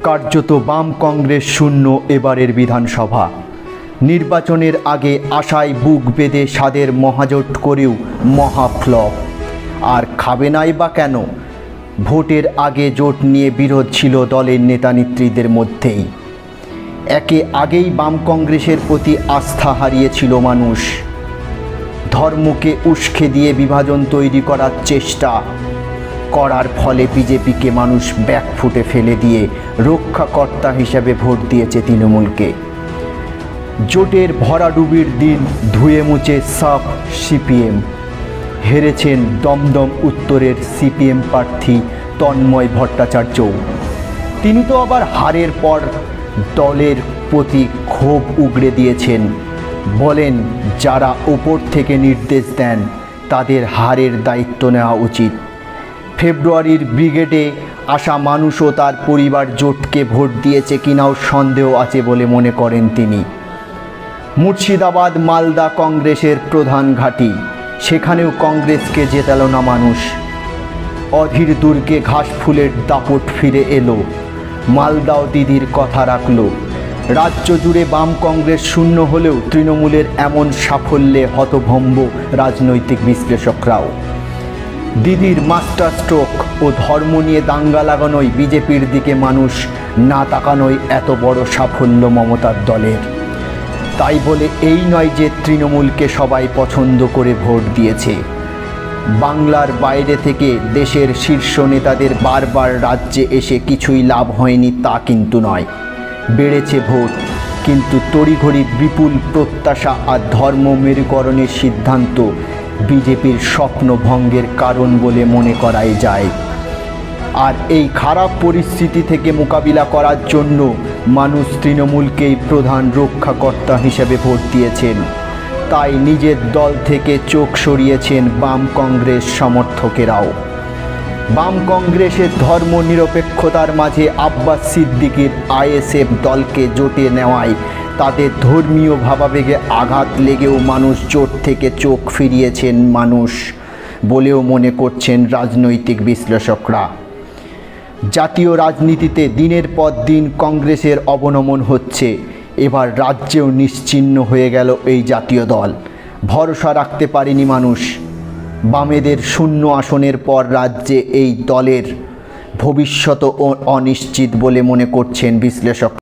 কার্যত বাম কংগ্রেস শূন্য এবারের বিধানসভা নির্বাচনের আগে আশায় বুক বেঁধে স্বাদের মহাজোট করেও মহাফ্লপ। আর খাবে নাই বা কেন? ভোটের আগে জোট নিয়ে বিরোধ ছিল দলের নেতানেত্রীদের মধ্যেই। আগেই বাম কংগ্রেসের প্রতি আস্থা হারিয়েছিল মানুষ। ধর্মকে উস্কে দিয়ে বিভাজন তৈরি করার চেষ্টা করার ফলে বিজেপিকে মানুষ ব্যাকফুটে ফেলে দিয়ে রক্ষাকর্তা হিসেবে ভোট দিয়েছে তৃণমূলকে। জোটের ভরাডুবির দিন ধুয়ে মুছে সাফ সিপিএম। হেরেছেন দমদম উত্তরের সিপিএম প্রার্থী তন্ময় ভট্টাচার্যও। তিনি তো আবার হারের পর দলের প্রতি ক্ষোভ উগড়ে দিয়েছেন। বলেন, যারা ওপর থেকে নির্দেশ দেন তাদের হারের দায়িত্ব নেওয়া উচিত। ফেব্রুয়ারির ব্রিগেডে আসা মানুষও তার পরিবার জোটকে ভোট দিয়েছে কিনাও সন্দেহ আছে বলে মনে করেন তিনি। মুর্শিদাবাদ মালদা কংগ্রেসের প্রধান ঘাঁটি, সেখানেও কংগ্রেসকে জেতালো না মানুষ। অধীর দুর্গে ঘাসফুলের দাপট ফিরে এলো, মালদাও দিদির কথা রাখলো। রাজ্য জুড়ে বাম কংগ্রেস শূন্য হলেও তৃণমূলের এমন সাফল্যে হতভম্ব রাজনৈতিক বিশ্লেষকরাও। দিদির মাস্টার স্ট্রোক ও ধর্ম নিয়ে দাঙ্গা লাগানোই বিজেপির দিকে মানুষ না তাকানোই এত বড় সাফল্য মমতার দলের। তাই বলে এই নয় যে তৃণমূলকে সবাই পছন্দ করে ভোট দিয়েছে। বাংলার বাইরে থেকে দেশের শীর্ষ নেতাদের বারবার রাজ্যে এসে কিছুই লাভ হয়নি তা কিন্তু নয়। বেড়েছে ভোট, কিন্তু তড়িঘড়ি বিপুল প্রত্যাশা আর ধর্ম মেরুকরণের সিদ্ধান্ত বিজেপির স্বপ্ন ভঙ্গের কারণ বলে মনে করাই যায়। আর এই খারাপ পরিস্থিতি থেকে মোকাবিলা করার জন্য মানুষ তৃণমূলকেই প্রধান রক্ষাকর্তা হিসেবে ভোট দিয়েছেন। তাই নিজের দল থেকে চোখ সরিয়েছেন বাম কংগ্রেস সমর্থকেরাও। বাম কংগ্রেসের ধর্ম নিরপেক্ষতার মাঝে আব্বাস সিদ্দিকীর আইএসএফ দলকে জোটে নেওয়ায় তাদের ধর্মীয় ভাবাবেগে আঘাত লেগেও মানুষ জোট থেকে চোখ ফিরিয়েছেন মানুষ বলেও মনে করছেন রাজনৈতিক বিশ্লেষকরা। জাতীয় রাজনীতিতে দিনের পর দিন কংগ্রেসের অবনমন হচ্ছে। এবার রাজ্যেও নিশ্চিহ্ন হয়ে গেল এই জাতীয় দল। ভরসা রাখতে পারেনি মানুষ। বামেদের শূন্য আসনের পর রাজ্যে এই দলের ভবিষ্যৎ অনিশ্চিত বলে মনে করছেন বিশ্লেষক।